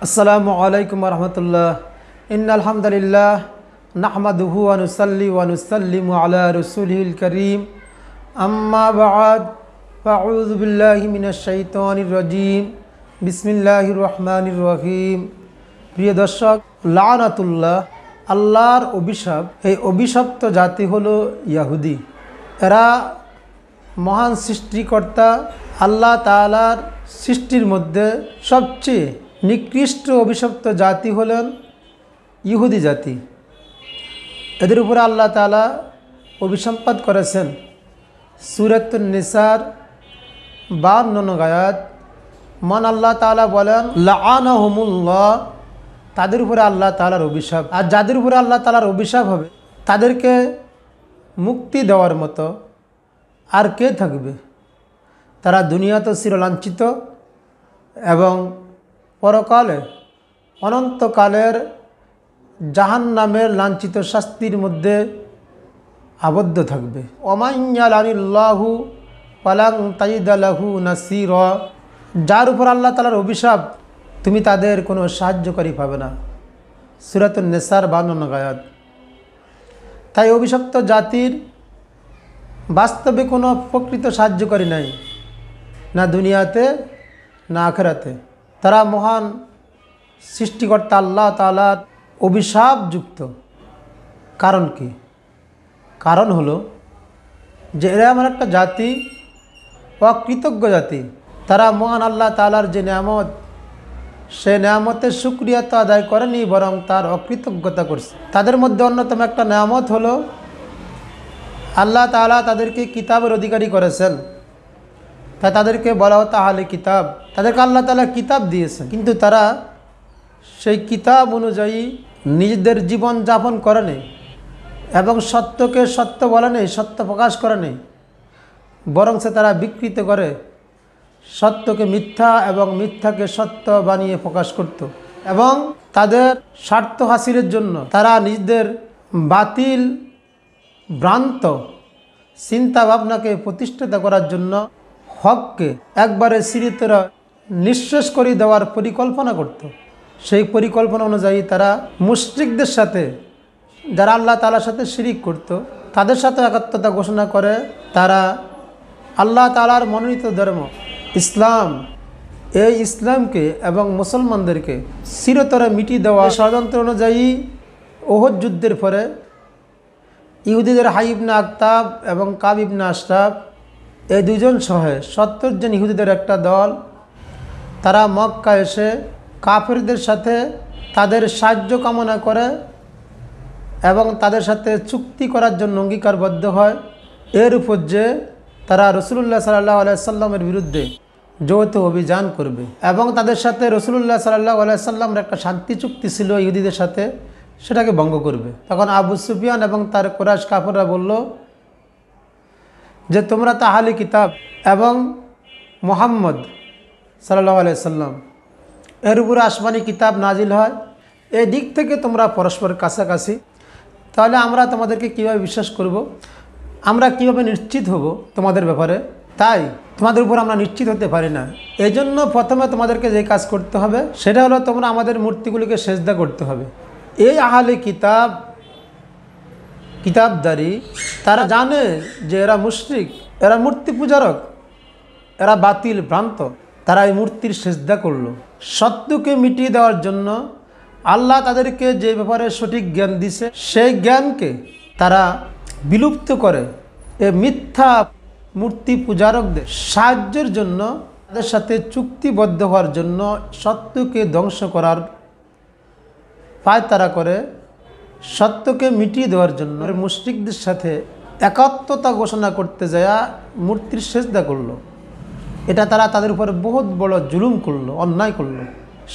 আসসালামু আলাইকুম রহমতুল্লাহ। ইন্নাল হামদুলিল্লাহ নাহমাদুহু ওয়া নুসাল্লি ওয়া নুসাল্লিমু আলা রাসূলিল কারীম। আম্মা বা'দ, ফাআউযু বিল্লাহি মিনাশ শাইতানির রাজীম। বিসমিল্লাহির রহমানির রহিম। প্রিয় দর্শক, লানাতুল্লাহ, আল্লাহর অভিশাপ। এই অভিশপ্ত জাতি হলো ইহুদি। এরা মহান সৃষ্টিকর্তা আল্লাহ তাআলার সৃষ্টির মধ্যে সবচেয়ে নিকৃষ্ট অভিশপ্ত জাতি হলেন ইহুদি জাতি। এদের উপরে আল্লাহ তাআলা অভিসম্পাত করেছেন সূরাতুন নিসার 52 নং আয়াত। মান আল্লাহ তাআলা বলেন লাআনাহুমুল্লাহ, তাদের উপরে আল্লাহ তাআলার অভিশাপ। আর যাদের উপরে আল্লাহ তাআলার অভিশাপ হবে তাদেরকে মুক্তি দেওয়ার মতো আর কে থাকবে? তারা দুনিয়াতে চিরলাঞ্ছিত এবং পরকালে অনন্তকালের জাহান্নামের লাঞ্ছিত শাস্তির মধ্যে আবদ্ধ থাকবে। ওমাইয়ালানিল্লাহু ফালান তাজিদা লাহু নাসীরা, যার উপর আল্লাহ তাআলার অভিশাপ তুমি তাদের কোনো সাহায্যকারী পাবে না। সূরাতুন নিসার 52 নং আয়াত। তাই অভিশপ্ত জাতির বাস্তবে কোনো প্রকৃত সাহায্যকারী নাই, না দুনিয়াতে না আখিরাতে। তারা মহান সৃষ্টিকর্তা আল্লাহ তাআলার অভিশাপযুক্ত। কারণ কি? কারণ হলো যে এরা এমন একটা জাতি, অকৃতজ্ঞ জাতি। তারা মহান আল্লাহ তাআলার যে নেয়ামত, সে নেয়ামতের শুকরিয়া তো আদায় করেনি, বরং তার অকৃতজ্ঞতা করছে। তাদের মধ্যে অন্যতম একটা নেয়ামত হলো আল্লাহ তাআলা তাদেরকে কিতাবের অধিকারী করেছেন। তাই তাদেরকে বলা হতো আহলে কিতাব। তাদেরকে আল্লাহ তাআলা কিতাব দিয়েছেন, কিন্তু তারা সেই কিতাব অনুযায়ী নিজেদের জীবন যাপন করে নেই এবং সত্যকে সত্য বলে নেই, সত্য প্রকাশ করে নেই, বরং সে তারা বিকৃত করে সত্যকে মিথ্যা এবং মিথ্যাকে সত্য বানিয়ে প্রকাশ করত। এবং তাদের স্বার্থ হাসিলের জন্য তারা নিজেদের বাতিল ভ্রান্ত চিন্তা ভাবনাকে প্রতিষ্ঠিত করার জন্য হককে একবারে সিরিতরা নিঃশেষ করে দেওয়ার পরিকল্পনা করত। সেই পরিকল্পনা অনুযায়ী তারা মুশরিকদের সাথে, যারা আল্লাহ তাআলার সাথে শিরিক করত, তাদের সাথে একাত্মতা ঘোষণা করে তারা আল্লাহ তাআলার মনোনীত ধর্ম ইসলাম, এই ইসলামকে এবং মুসলমানদেরকে চিরতরে মিটিয়ে দেওয়া ষড়যন্ত্র অনুযায়ী ওহদ যুদ্ধের পরে ইহুদিদের হাই ইবনে আখতাব এবং কাব ইবনে আশরাফ, এই দুজন সহ 70 জন ইহুদিদের একটা দল, তারা মক্কা এসে কাফেরদের সাথে তাদের সাহায্য কামনা করে এবং তাদের সাথে চুক্তি করার জন্য অঙ্গীকারবদ্ধ হয়। এর উপর যে তারা রাসূলুল্লাহ সাল্লাল্লাহু আলাইহি সাল্লামের বিরুদ্ধে যৌথ অভিযান করবে এবং তাদের সাথে রাসূলুল্লাহ সাল্লাল্লাহু আলাইহি সাল্লামের একটা শান্তি চুক্তি ছিল ইহুদিদের সাথে, সেটাকে ভঙ্গ করবে। তখন আবু সুফিয়ান এবং তার কুরাইশ কাফেররা বলল যে তোমরা তো আহলে কিতাব এবং মুহাম্মদ সাল্লাল্লাহু আলাইহি সাল্লাম এর উপরে আসমানি কিতাব নাজিল হয়, এই দিক থেকে তোমরা পরস্পর কাছাকাছি, তাহলে আমরা তোমাদেরকে কীভাবে বিশ্বাস করব? আমরা কিভাবে নিশ্চিত হব তোমাদের ব্যাপারে? তাই তোমাদের উপর আমরা নিশ্চিত হতে পারি না। এই জন্য প্রথমে তোমাদেরকে যে কাজ করতে হবে সেটা হলো তোমরা আমাদের মূর্তিগুলিকে সেজদা করতে হবে। এই আহলে কিতাব, কিতাবদারি, তারা জানে যে এরা মুশরিক, এরা মূর্তি পূজারক, এরা বাতিল ভ্রান্ত। তারা এই মূর্তির সেজদা করলো। সত্যকে মিটিয়ে দেওয়ার জন্য আল্লাহ তাদেরকে যে ব্যাপারে সঠিক জ্ঞান দিছে, সেই জ্ঞানকে তারা বিলুপ্ত করে এ মিথ্যা মূর্তি পূজারকদের সাহায্যের জন্য, তাদের সাথে চুক্তিবদ্ধ হওয়ার জন্য, সত্যকে ধ্বংস করার পায়তারা করে, সত্যকে মিটিয়ে দেওয়ার জন্য মুশরিকদের সাথে একাত্মতা ঘোষণা করতে যায় মূর্তির সেজদা করলো। এটা তারা তাদের উপরে বহুত বড় জুলুম করলো, অন্যায় করলো।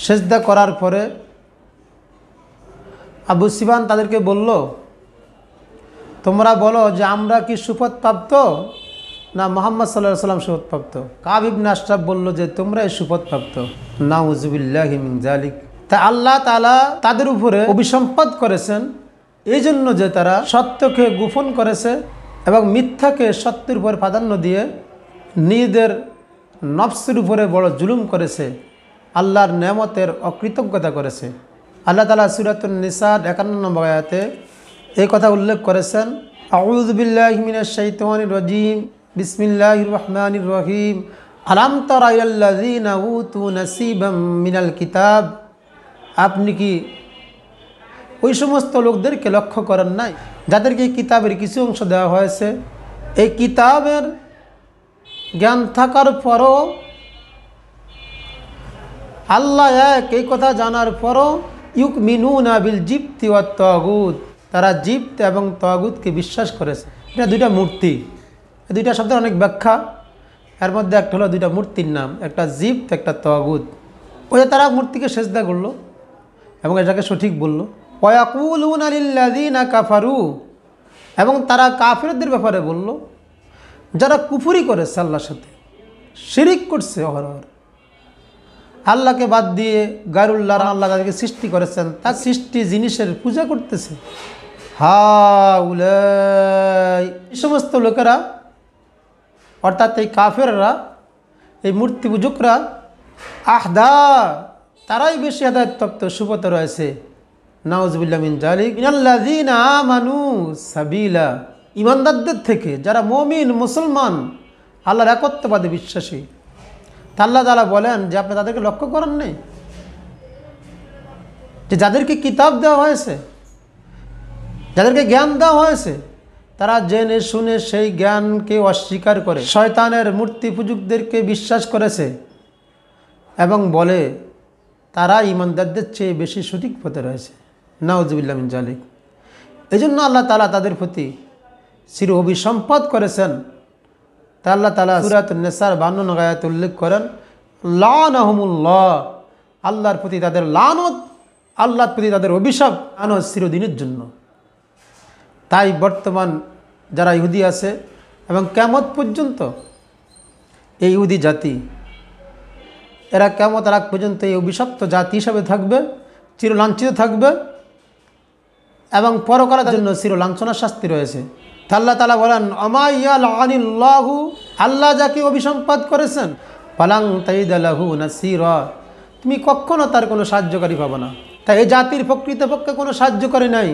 সেজদা করার পরে আবু সুফিয়ান তাদেরকে বলল, তোমরা বলো যে আমরা কি সুপথপ্রাপ্ত না মুহাম্মদ সাল্লাল্লাহু আলাইহি সাল্লাম সুপথপ্রাপ্ত? কাব ইবনে আশরাফ বলল যে তোমরাই সুপথপ্রাপ্ত। নাউযুবিল্লাহি মিন যালিক। তাই আল্লাহ তাআলা তাদের উপরে অভিসম্পাত করেছেন এই জন্য যে তারা সত্যকে গোপন করেছে এবং মিথ্যাকে সত্যের উপর প্রাধান্য দিয়ে নিজেদের নফসের উপরে বড় জুলুম করেছে আল্লাহর নেয়ামতের অকৃতজ্ঞতা করেছে। আল্লাহ তাআলা সূরাতুন নিসার 51 নম্বর আয়াতে এই কথা উল্লেখ করেছেন, আউযু বিল্লাহি মিনাশ শাইতানির রাজীম, বিসমিল্লাহির রহমানির রহিম, আলাম তারা ইলাল্লাযীনা উতু নাসীবাম মিনাল কিতাব। আপনি কি ওই সমস্ত লোকদেরকে লক্ষ্য করেন নাই যাদেরকে কিতাবের কিছু অংশ দেওয়া হয়েছে? এই কিতাবের জ্ঞান থাকার পরও, আল্লাহ এক এই কথা জানার পরও ইউকমিনুনা বিল জিবতি ওয়াত তাগুত, তারা জিবত এবং তাগুতকে বিশ্বাস করেছে। এটা দুইটা মূর্তি, এই দুইটা শব্দের অনেক ব্যাখ্যা, এর মধ্যে একটা হলো দুইটা মূর্তির নাম, একটা জিবত একটা তাগুত। ওই যে তারা মূর্তিকে সেজদা করলো এবং এটাকে সঠিক বললো। ওয়ায়াকুলুনা লিল্লাযীনা কাফারু, এবং তারা কাফেরদের ব্যাপারে বলল যারা কুফরি করেছে, আল্লাহর সাথে শিরিক করছে, অহরহ আল্লাহকে বাদ দিয়ে গায়রুল্লাহ, আল্লাহ যাদেরকে সৃষ্টি করেছেন তার সৃষ্টি জিনিসের পূজা করতেছে। হাউলাই, এই সমস্ত লোকেরা অর্থাৎ এই কাফেররা, এই মূর্তি পূজকরা, আহদা, তারাই বেশি হেদায়েতপ্রাপ্ত, সুপথে রয়েছে। নাউযুবিল্লাহ মিন যালিক মিনাল্লাযীনা আমানু সাবিলা, ঈমানদারদের থেকে যারা মুমিন মুসলমান আল্লাহর একত্ববাদে বিশ্বাসী। আল্লাহ তাআলা বলেন যে আপনি তাদেরকে লক্ষ্য করেন নাই যে যাদেরকে কিতাব দেওয়া হয়েছে, যাদেরকে জ্ঞান দেওয়া হয়েছে, তারা জেনে শুনে সেই জ্ঞানকে অস্বীকার করে শয়তানের মূর্তি পূজকদেরকে বিশ্বাস করেছে এবং বলে তারা ঈমানদারদের চেয়ে বেশি সঠিক পথে রয়েছে। নাউযুবিল্লাহ মিন যালিক। এই জন্য আল্লাহ তাআলা তাদের প্রতি চির অভিসম্পাদ করেছেন। তা আল্লাহ তাআলা সূরাতুন নিসার 52 নম্বর আয়াতে উল্লেখ করেন, লানাহুমুল্লাহ, আল্লাহর প্রতি তাদের লানত, আল্লাহর প্রতি তাদের অভিশাপ, লানত চিরদিনের জন্য। তাই বর্তমান যারা ইহুদি আছে এবং কিয়ামত পর্যন্ত এই ইহুদি জাতি, এরা কিয়ামতের আগ পর্যন্ত এই অভিশপ্ত জাতি হিসাবে থাকবে, চিরলাঞ্ছিত থাকবে এবং পরকালের জন্য চিরলাঞ্ছনার শাস্তি রয়েছে। আল্লাহ তাআলা বলেন, আমা ইয়ালআনিল্লাহু, আল্লাহ যাকে অভিসম্পাদ করেছেন, ফালাং তাজিদা লাহু নাসীরা, তুমি কখনো তার কোনো সাহায্যকারী পাবে না। তাই এই জাতির প্রকৃতপক্ষে কোনো সাহায্যকারী নাই।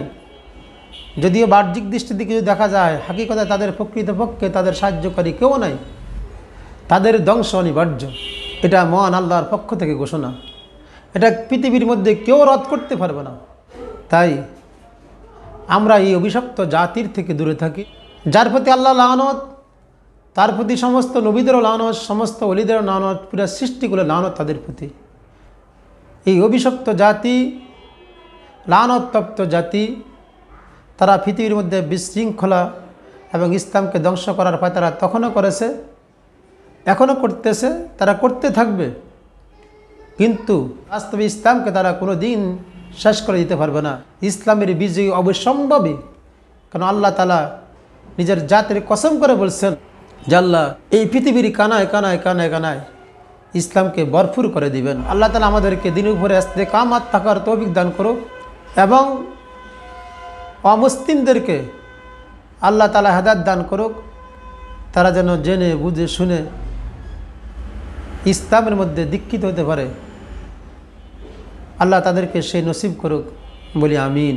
যদিও বাহ্যিক দৃষ্টি থেকে যদি দেখা যায়, হাকিকতে তাদের প্রকৃতপক্ষে তাদের সাহায্যকারী কেউ নাই, তাদের ধ্বংস অনিবার্য। এটা মহান আল্লাহর পক্ষ থেকে ঘোষণা, এটা পৃথিবীর মধ্যে কেউ রদ করতে পারবে না। তাই আমরা এই অভিশপ্ত জাতির থেকে দূরে থাকি। যার প্রতি আল্লাহ লানত, তার প্রতি সমস্ত নবীদেরও লানত, সমস্ত ওলিদেরও লানত, পুরো সৃষ্টিগুলো লানত তাদের প্রতি। এই অভিশপ্ত জাতি, লানতপ্রাপ্ত জাতি, তারা পৃথিবীর মধ্যে বিশৃঙ্খলা এবং ইসলামকে ধ্বংস করার পর তারা তখনও করেছে, এখনও করতেছে, তারা করতে থাকবে। কিন্তু বাস্তবে ইসলামকে তারা কোনো দিন শেষ করে দিতে পারবে না। ইসলামের বিজয় অবশ্যম্ভাবী, কারণ আল্লাহ তাআলা নিজের জাতির কসম করে বলছেন যে আল্লাহ এই পৃথিবীর কানায় কানায় কানায় কানায় ইসলামকে ভরপুর করে দিবেন। আল্লাহ তাআলা আমাদেরকে দিনের উপরে ইস্তেকামাত থাকার তৌফিক দান করুক এবং অমুসলিমদেরকে আল্লাহ তাআলা হেদায়েত দান করুক, তারা যেন জেনে বুঝে শুনে ইসলামের মধ্যে দীক্ষিত হতে পারে। আল্লাহ তাদেরকে সেই নসিব করুক, বলি আমিন।